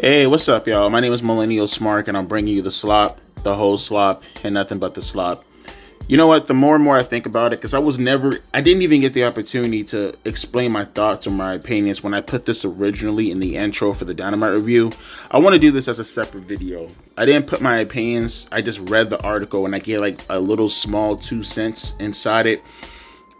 Hey, what's up, y'all? My name is Millennial Smark, and I'm bringing you the slop, the whole slop, and nothing but the slop. You know what? The more and more I think about it, because I didn't even get the opportunity to explain my thoughts or my opinions when I put this originally in the intro for the Dynamite review. I want to do this as a separate video. I didn't put my opinions. I just read the article and I gave like a little small 2 cents inside it.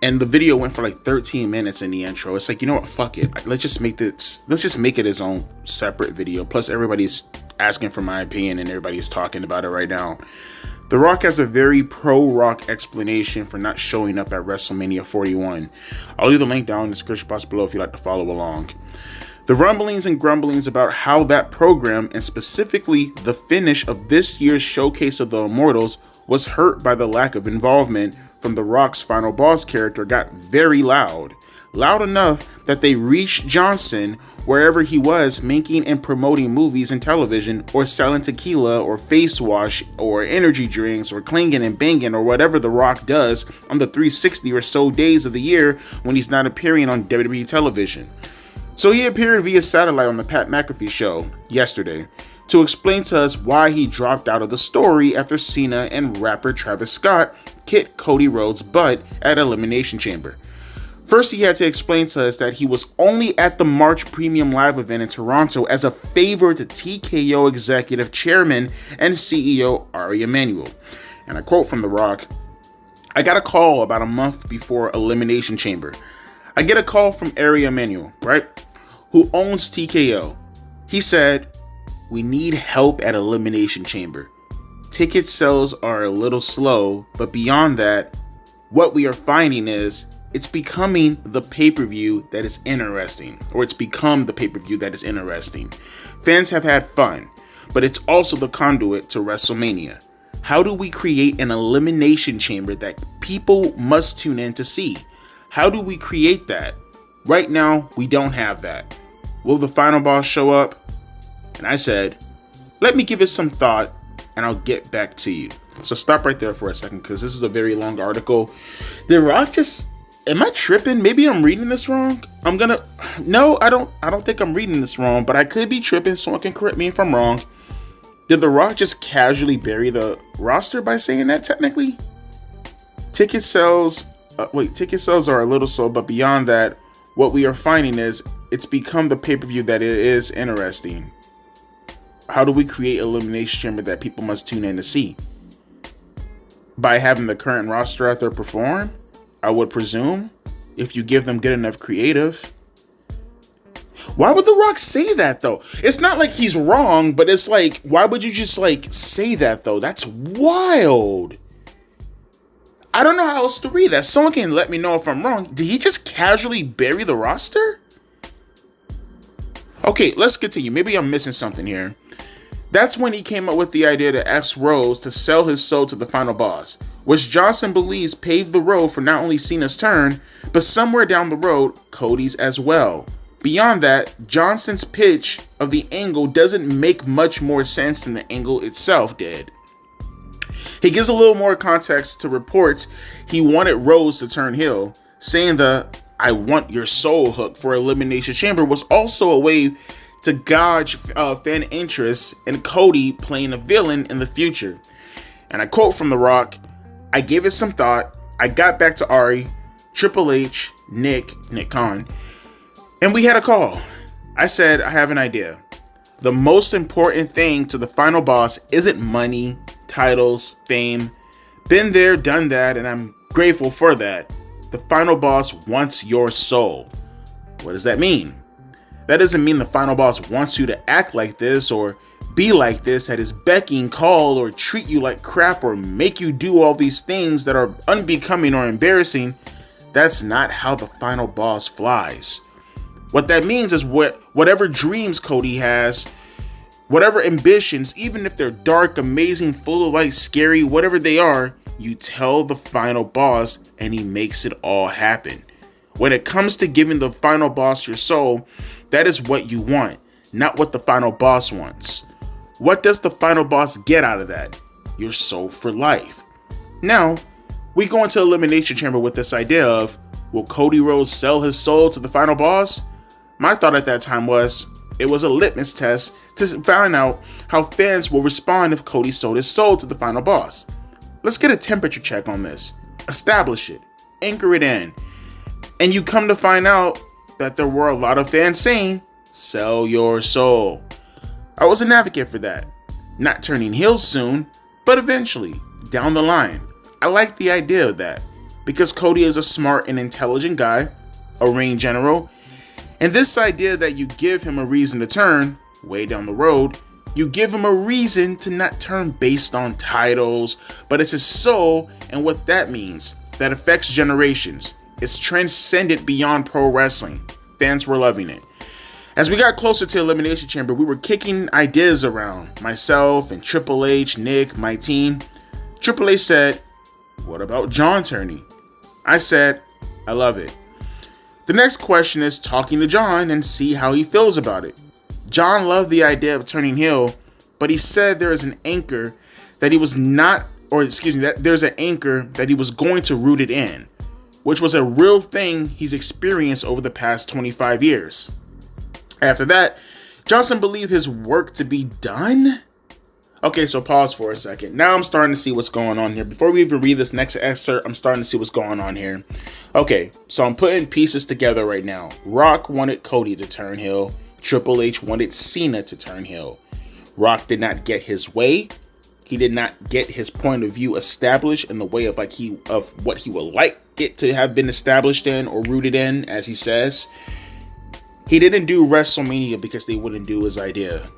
And the video went for like 13 minutes in the intro. It's like, you know what? Fuck it. Let's just make it its own separate video. Plus, everybody's asking for my opinion and everybody's talking about it right now. The Rock has a very pro-Rock explanation for not showing up at WrestleMania 41. I'll leave the link down in the description box below if you'd like to follow along. The rumblings and grumblings about how that program, and specifically the finish of this year's Showcase of the Immortals, was hurt by the lack of involvement from The Rock's final boss character got very loud. Loud enough that they reached Johnson wherever he was, making and promoting movies and television, or selling tequila or face wash or energy drinks or clanging and banging or whatever The Rock does on the 360 or so days of the year when he's not appearing on WWE television. So he appeared via satellite on the Pat McAfee show yesterday to explain to us why he dropped out of the story after Cena and rapper Travis Scott kicked Cody Rhodes' butt at Elimination Chamber. First, he had to explain to us that he was only at the March Premium Live event in Toronto as a favor to TKO Executive Chairman and CEO Ari Emanuel. And I quote from The Rock, "I got a call about a month before Elimination Chamber. I get a call from Ari Emanuel, right, who owns TKO. He said, we need help at Elimination Chamber. Ticket sales are a little slow, but beyond that, what we are finding is it's becoming the pay-per-view that is interesting, or it's become the pay-per-view that is interesting. Fans have had fun, but it's also the conduit to WrestleMania. How do we create an Elimination Chamber that people must tune in to see? How do we create that? Right now, we don't have that. Will the final boss show up?" And I said, let me give it some thought and I'll get back to you. So stop right there for a second, because this is a very long article. The Rock am I tripping? Maybe I'm reading this wrong. No, I don't think I'm reading this wrong, but I could be tripping. Someone can correct me if I'm wrong. Did The Rock just casually bury the roster by saying that technically? Ticket sales are a little slow, but beyond that, what we are finding is it's become the pay-per-view that it is interesting. How do we create Elimination Chamber that people must tune in to see? By having the current roster out there perform, I would presume, if you give them good enough creative. Why would The Rock say that though? It's not like he's wrong, but it's like, why would you just like say that though? That's wild. I don't know how else to read that. Someone can let me know if I'm wrong. Did he just casually bury the roster? Okay, let's continue. Maybe I'm missing something here. That's when he came up with the idea to ask Rhodes to sell his soul to the final boss, which Johnson believes paved the road for not only Cena's turn, but somewhere down the road, Cody's as well. Beyond that, Johnson's pitch of the angle doesn't make much more sense than the angle itself did. He gives a little more context to reports he wanted Rhodes to turn heel, saying the "I want your soul" hook for Elimination Chamber was also a way to gauge fan interest in Cody playing a villain in the future. And I quote from The Rock, "I gave it some thought. I got back to Ari, Triple H, Nick Khan, and we had a call. I said, I have an idea. The most important thing to the final boss isn't money, titles, fame. Been there, done that, and I'm grateful for that. The final boss wants your soul." What does that mean? That doesn't mean the final boss wants you to act like this or be like this at his beck and call, or treat you like crap, or make you do all these things that are unbecoming or embarrassing. That's not how the final boss flies. What that means is whatever dreams Cody has, whatever ambitions, even if they're dark, amazing, full of like scary, whatever they are, you tell the final boss and he makes it all happen. When it comes to giving the final boss your soul, that is what you want, not what the final boss wants. What does the final boss get out of that? Your soul for life. Now, we go into Elimination Chamber with this idea of, will Cody Rhodes sell his soul to the final boss? My thought at that time was, It was a litmus test to find out how fans will respond if Cody sold his soul to the final boss. Let's get a temperature check on this. Establish it. Anchor it in. And you come to find out that there were a lot of fans saying, sell your soul. I was an advocate for that. Not turning heel soon, but eventually, down the line. I like the idea of that, because Cody is a smart and intelligent guy, a ring general, and this idea that you give him a reason to turn, way down the road, you give him a reason to not turn based on titles, but it's his soul and what that means. That affects generations. It's transcendent beyond pro wrestling. Fans were loving it. As we got closer to Elimination Chamber, we were kicking ideas around. Myself and Triple H, Nick, my team. Triple H said, what about John turning? I said, I love it. The next question is talking to John and see how he feels about it. John loved the idea of turning heel, but he said there is an anchor that he was not, that there's an anchor that he was going to root it in, which was a real thing he's experienced over the past 25 years. After that, Johnson believed his work to be done. Okay, so pause for a second. Now I'm starting to see what's going on here. Before we even read this next excerpt, I'm starting to see what's going on here. Okay, so I'm putting pieces together right now. Rock wanted Cody to turn heel. Triple H wanted Cena to turn heel. Rock did not get his way. He did not get his point of view established in the way of what he would like it to have been established in or rooted in, as he says. He didn't do WrestleMania because they wouldn't do his idea.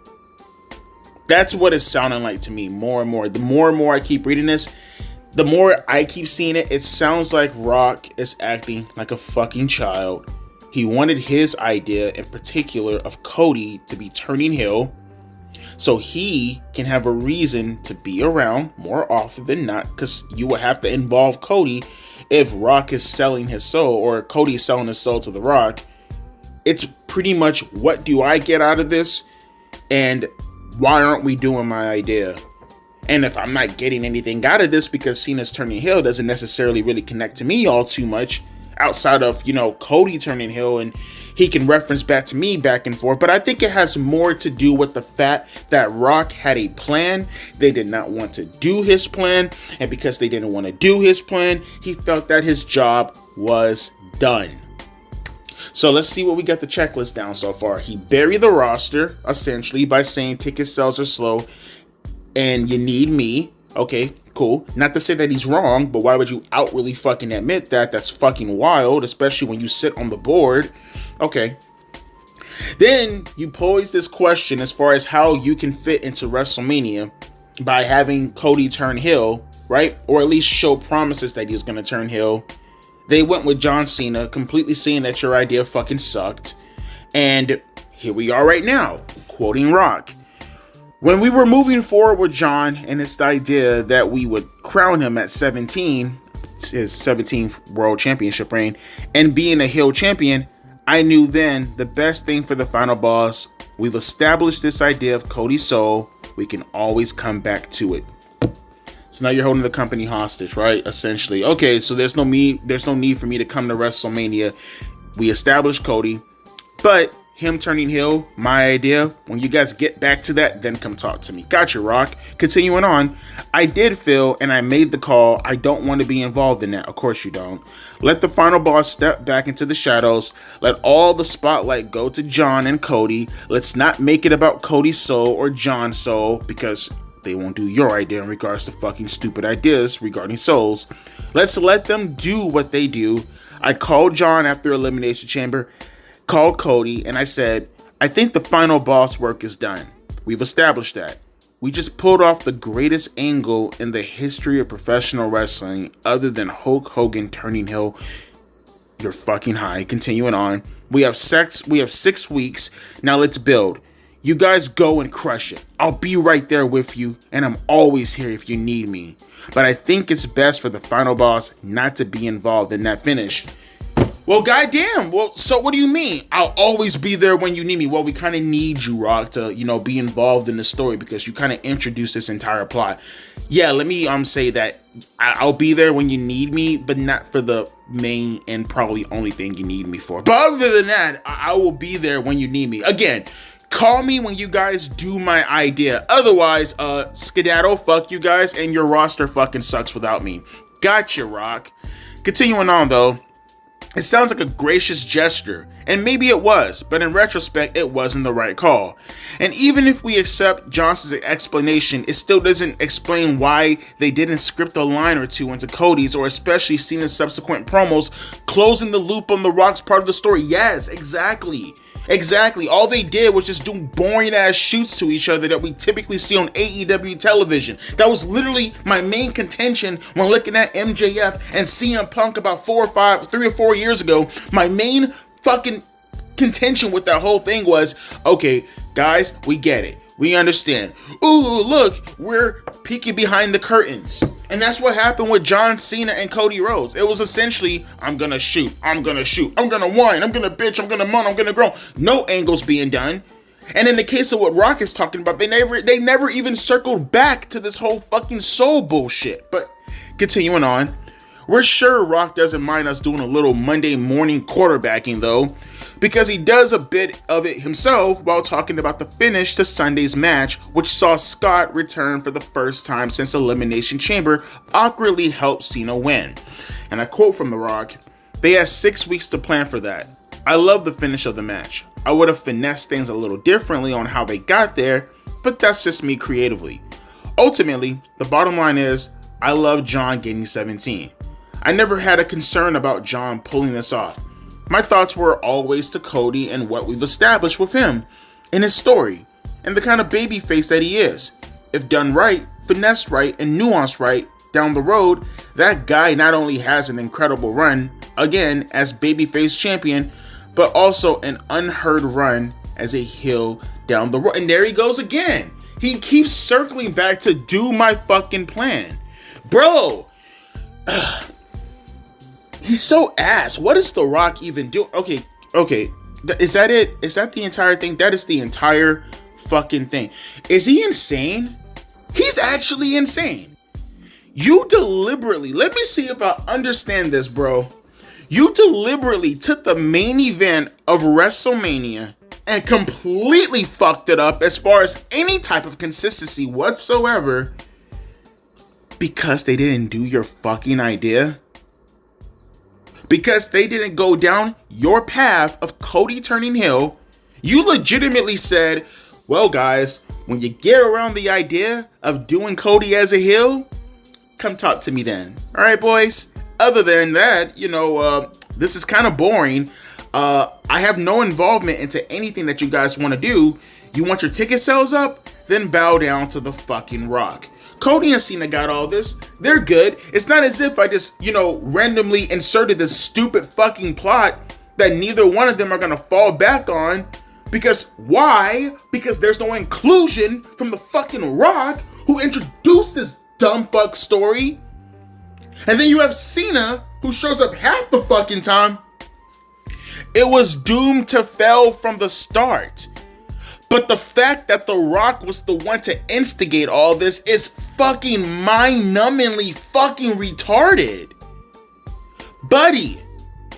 That's what it's sounding like to me more and more. The more and more I keep reading this, the more I keep seeing it, it sounds like Rock is acting like a fucking child. He wanted his idea in particular of Cody to be turning heel so he can have a reason to be around more often than not, because you will have to involve Cody if Rock is selling his soul or Cody is selling his soul to The Rock. It's pretty much, what do I get out of this? And why aren't we doing my idea? And if I'm not getting anything out of this because Cena's turning heel doesn't necessarily really connect to me all too much, outside of, Cody turning heel, and he can reference back to me back and forth. But I think it has more to do with the fact that Rock had a plan. They did not want to do his plan. And because they didn't want to do his plan, he felt that his job was done. So let's see what we got the checklist down so far. He buried the roster, essentially, by saying ticket sales are slow and you need me. Okay, cool. Not to say that he's wrong, but why would you outwardly fucking admit that? That's fucking wild, especially when you sit on the board. Okay. Then you pose this question as far as how you can fit into WrestleMania by having Cody turn heel, right? Or at least show promises that he was going to turn heel. They went with John Cena, completely saying that your idea fucking sucked. And here we are right now, quoting Rock. When we were moving forward with John and it's the idea that we would crown him at 17, his 17th World Championship reign, and being a heel champion, I knew then the best thing for the final boss, we've established this idea of Cody's soul, we can always come back to it. So now you're holding the company hostage, right? Essentially. Okay, so there's no need for me to come to WrestleMania. We established Cody, but him turning heel, my idea. When you guys get back to that, then come talk to me. Gotcha, Rock. Continuing on, I did feel, and I made the call, I don't want to be involved in that. Of course you don't. Let the final boss step back into the shadows. Let all the spotlight go to John and Cody. Let's not make it about Cody's soul or John's soul, because they won't do your idea in regards to fucking stupid ideas regarding souls. Let's let them do what they do. I called John after Elimination Chamber, called Cody, and I said, I think the final boss work is done. We've established that. We just pulled off the greatest angle in the history of professional wrestling other than Hulk Hogan turning heel. You're fucking high. Continuing on. We have 6 weeks. Now let's build. You guys go and crush it. I'll be right there with you, and I'm always here if you need me. But I think it's best for the final boss not to be involved in that finish. Well, goddamn. Well, so what do you mean? I'll always be there when you need me. Well, we kind of need you, Rock, to, be involved in the story because you kind of introduced this entire plot. Yeah, let me say that I'll be there when you need me, but not for the main and probably only thing you need me for. But other than that, I will be there when you need me. Again, Call me when you guys do my idea. Otherwise, skedaddle, fuck you guys, and your roster fucking sucks without me. Gotcha, Rock. Continuing on, though. It sounds like a gracious gesture, and maybe it was, but in retrospect, it wasn't the right call. And even if we accept Johnson's explanation, it still doesn't explain why they didn't script a line or two into Cody's, or especially Cena's subsequent promos, closing the loop on The Rock's part of the story. Yes, exactly. All they did was just do boring ass shoots to each other that we typically see on AEW television. That was literally my main contention when looking at MJF and CM Punk about 3 or 4 years ago. My main fucking contention with that whole thing was, okay, guys, we get it. We understand. Ooh, look, we're peeking behind the curtains. And that's what happened with John Cena and Cody Rhodes. It was essentially, I'm gonna shoot, I'm gonna whine, I'm gonna bitch, I'm gonna moan, I'm gonna groan. No angles being done. And in the case of what Rock is talking about, they never even circled back to this whole fucking soul bullshit. But continuing on, we're sure Rock doesn't mind us doing a little Monday morning quarterbacking though, because he does a bit of it himself while talking about the finish to Sunday's match, which saw Scott return for the first time since Elimination Chamber awkwardly helped Cena win. And I quote from The Rock, "They had 6 weeks to plan for that. I love the finish of the match. I would have finessed things a little differently on how they got there, but that's just me creatively. Ultimately, the bottom line is, I love John getting 17. I never had a concern about John pulling this off. My thoughts were always to Cody and what we've established with him, and his story, and the kind of babyface that he is. If done right, finessed right, and nuanced right, down the road, that guy not only has an incredible run, again, as babyface champion, but also an unheard run as a heel down the road." And there he goes again. He keeps circling back to do my fucking plan. Bro, he's so ass. What does The Rock even do? Okay. Is that it? Is that the entire thing? That is the entire fucking thing. Is he insane? He's actually insane. You deliberately, let me see if I understand this, bro. You deliberately took the main event of WrestleMania and completely fucked it up as far as any type of consistency whatsoever because they didn't do your fucking idea. Because they didn't go down your path of Cody turning heel. You legitimately said, well guys, when you get around the idea of doing Cody as a heel, come talk to me then. All right, boys. Other than that, this is kind of boring. I have no involvement into anything that you guys want to do. You want your ticket sales up? Then bow down to the fucking Rock. Cody and Cena got all this. They're good. It's not as if I just, randomly inserted this stupid fucking plot that neither one of them are going to fall back on. Because why? Because there's no inclusion from the fucking Rock who introduced this dumb fuck story. And then you have Cena who shows up half the fucking time. It was doomed to fail from the start. But the fact that The Rock was the one to instigate all this is fucking mind-numbingly fucking retarded. Buddy,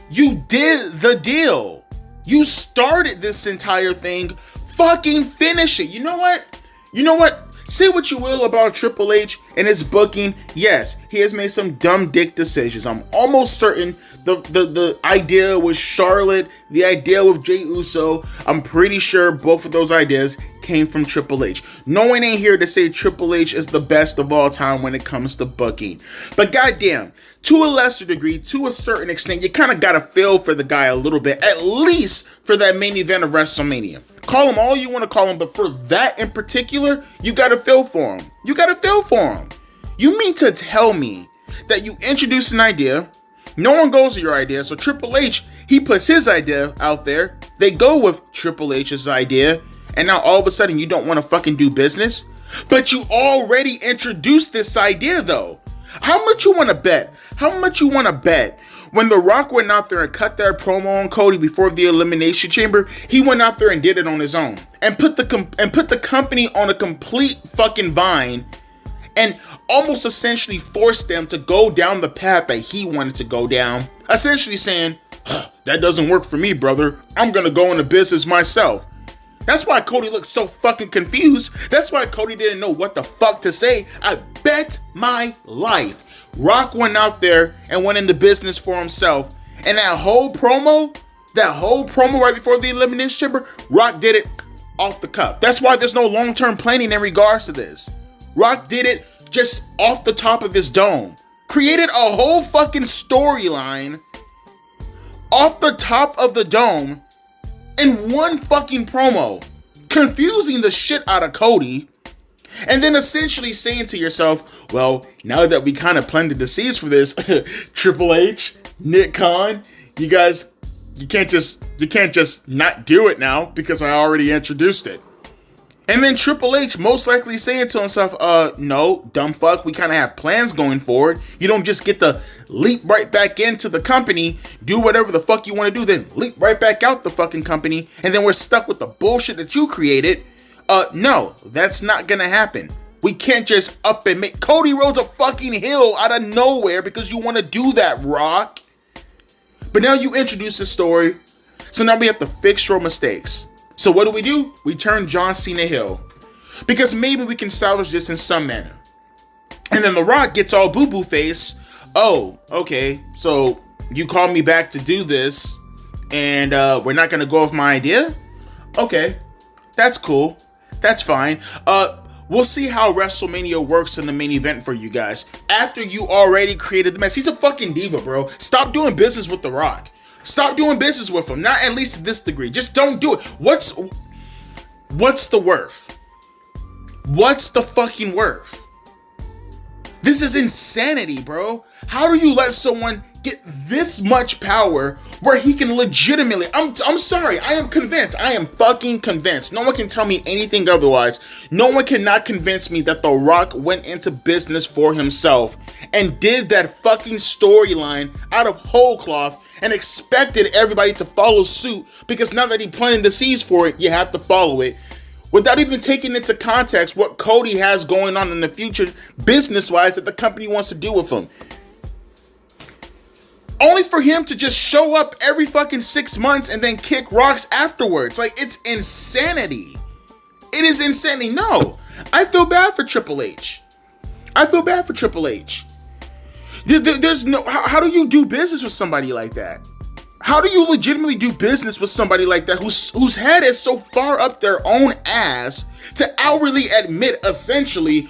you did the deal. You started this entire thing. Fucking finish it. You know what? Say what you will about Triple H and his booking. Yes, he has made some dumb dick decisions. I'm almost certain the idea with Charlotte, the idea with Jey Uso, I'm pretty sure both of those ideas came from Triple H. No one ain't here to say Triple H is the best of all time when it comes to booking. But goddamn, to a lesser degree, to a certain extent, you kind of got to feel for the guy a little bit, at least for that main event of WrestleMania. Call him all you want to call him, but for that in particular, you got to feel for him. You mean to tell me that you introduce an idea, no one goes to your idea, so Triple H, he puts his idea out there, they go with Triple H's idea, and now all of a sudden you don't want to fucking do business? But you already introduced this idea though. How much you want to bet? When The Rock went out there and cut that promo on Cody before the Elimination Chamber, he went out there and did it on his own and put the company on a complete fucking vine and almost essentially forced them to go down the path that he wanted to go down. Essentially saying, that doesn't work for me, brother. I'm gonna go into business myself. That's why Cody looked so fucking confused. That's why Cody didn't know what the fuck to say. I bet my life Rock went out there and went into business for himself. And that whole promo right before the Elimination Chamber, Rock did it off the cuff. That's why there's no long-term planning in regards to this. Rock did it just off the top of his dome. Created a whole fucking storyline off the top of the dome in one fucking promo, confusing the shit out of Cody, and then essentially saying to yourself, well, now that we kind of planted the seeds for this, Triple H, Nick Khan, you can't just not do it now because I already introduced it. And then Triple H most likely saying to himself, no, dumb fuck, we kind of have plans going forward. You don't just get to leap right back into the company, do whatever the fuck you want to do, then leap right back out the fucking company, and then we're stuck with the bullshit that you created. No, that's not gonna happen. We can't just up and make Cody Rhodes a fucking heel out of nowhere because you want to do that, Rock. But now you introduce this story, so now we have to fix your mistakes. So what do? We turn John Cena heel. Because maybe we can salvage this in some manner. And then The Rock gets all boo-boo face. Oh, okay, so you called me back to do this, and we're not going to go off my idea? Okay, that's cool. That's fine. We'll see how WrestleMania works in the main event for you guys. After you already created the mess. He's a fucking diva, bro. Stop doing business with The Rock. Stop doing business with him. Not at least to this degree. Just don't do it. What's the worth? What's the fucking worth? This is insanity, bro. How do you let someone get this much power where he can legitimately... I'm sorry. I am convinced. I am fucking convinced. No one can tell me anything otherwise. No one cannot convince me that The Rock went into business for himself and did that fucking storyline out of whole cloth and expected everybody to follow suit because now that he planted the seeds for it, you have to follow it. Without even taking into context what Cody has going on in the future business-wise that the company wants to do with him. Only for him to just show up every fucking 6 months and then kick rocks afterwards. Like, it's insanity. It is insanity. No, I feel bad for Triple H. There's no... How do you do business with somebody like that? How do you legitimately do business with somebody like that whose head is so far up their own ass to outwardly admit, essentially,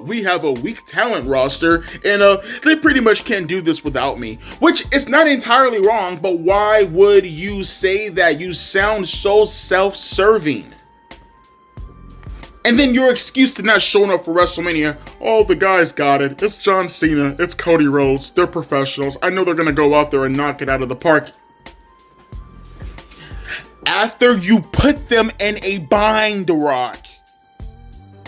we have a weak talent roster and they pretty much can't do this without me? Which is not entirely wrong, but why would you say that? You sound so self-serving. And then your excuse to not showing up for WrestleMania, oh, the guys got it. It's John Cena. It's Cody Rhodes. They're professionals. I know they're going to go out there and knock it out of the park. After you put them in a bind, Rock.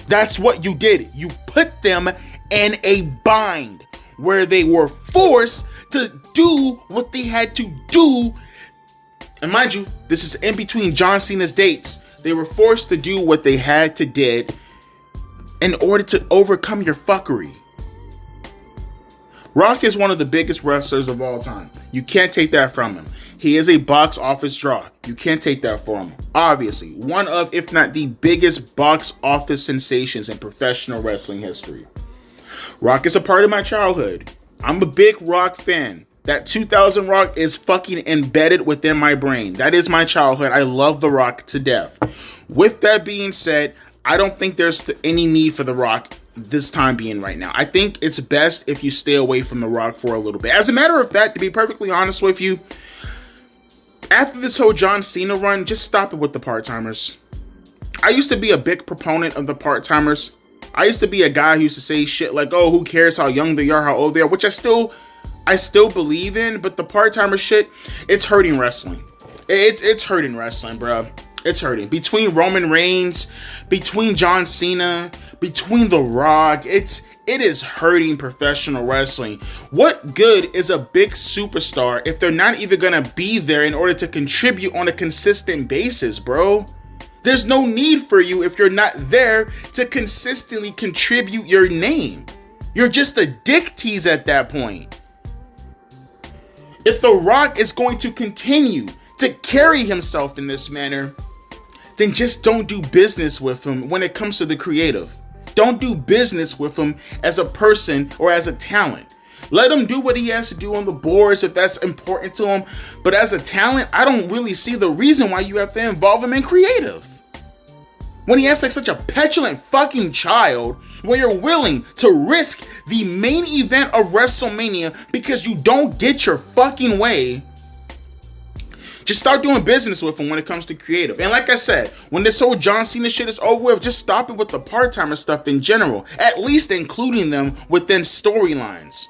That's what you did. You put them in a bind where they were forced to do what they had to do. And mind you, this is in between John Cena's dates. They were forced to do what they had to did in order to overcome your fuckery. Rock is one of the biggest wrestlers of all time. You can't take that from him. He is a box office draw. You can't take that from him. Obviously, one of, if not the biggest box office sensations in professional wrestling history. Rock is a part of my childhood. I'm a big Rock fan. That 2000 Rock is fucking embedded within my brain. That is my childhood. I love The Rock to death. With that being said, I don't think there's any need for The Rock this time being right now. I think it's best if you stay away from The Rock for a little bit. As a matter of fact, to be perfectly honest with you, after this whole John Cena run, just stop it with the part-timers. I used to be a big proponent of the part-timers. I used to be a guy who used to say shit like, oh, who cares how young they are, how old they are, which I still believe in, but the part-timer shit, it's hurting wrestling. It's hurting wrestling, bro. It's hurting. Between Roman Reigns, between John Cena, between The Rock, it is hurting professional wrestling. What good is a big superstar if they're not even gonna be there in order to contribute on a consistent basis, bro? There's no need for you if you're not there to consistently contribute your name. You're just a dick tease at that point. If The Rock is going to continue to carry himself in this manner, then just don't do business with him when it comes to the creative. Don't do business with him as a person or as a talent. Let him do what he has to do on the boards if that's important to him. But as a talent, I don't really see the reason why you have to involve him in creative. When he acts like such a petulant fucking child, where you're willing to risk the main event of WrestleMania because you don't get your fucking way, just start doing business with him when it comes to creative. And like I said, when this whole John Cena shit is over with, just stop it with the part-timer stuff in general, at least including them within storylines.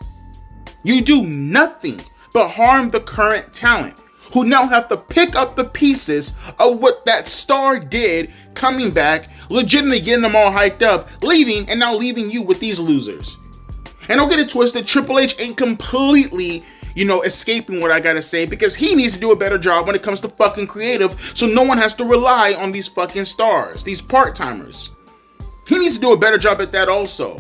You do nothing but harm the current talent, who now have to pick up the pieces of what that star did, coming back, legitimately getting them all hyped up, leaving, and now leaving you with these losers. And don't get it twisted, Triple H ain't completely, escaping what I gotta say, because he needs to do a better job when it comes to fucking creative, so no one has to rely on these fucking stars, these part-timers. He needs to do a better job at that also.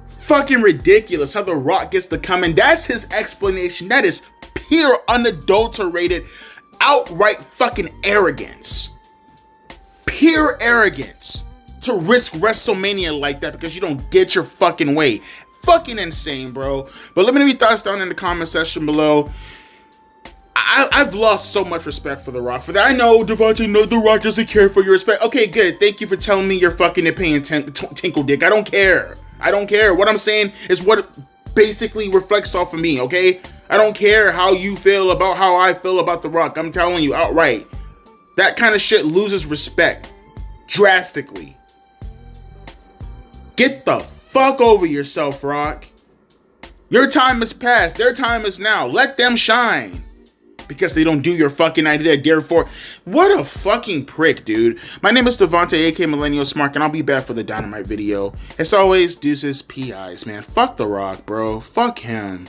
Fucking ridiculous how The Rock gets to come in. That's his explanation. That is pure, unadulterated, outright fucking arrogance. Pure arrogance to risk WrestleMania like that because you don't get your fucking way. Fucking insane, bro. But let me know your thoughts down in the comment section below. I've lost so much respect for The Rock for that. I know, Devontae, no, The Rock doesn't care for your respect. Okay, good. Thank you for telling me your fucking opinion, Tinkle Dick. I don't care. I don't care. What I'm saying is what it basically reflects off of me, okay? I don't care how you feel about how I feel about The Rock. I'm telling you outright. That kind of shit loses respect. Drastically. Get the fuck over yourself, Rock. Your time has passed. Their time is now. Let them shine. Because they don't do your fucking idea, therefore. What a fucking prick, dude. My name is Devontae, aka Millennial Smart, and I'll be back for the Dynamite video. As always, deuces, PIs, man. Fuck The Rock, bro. Fuck him.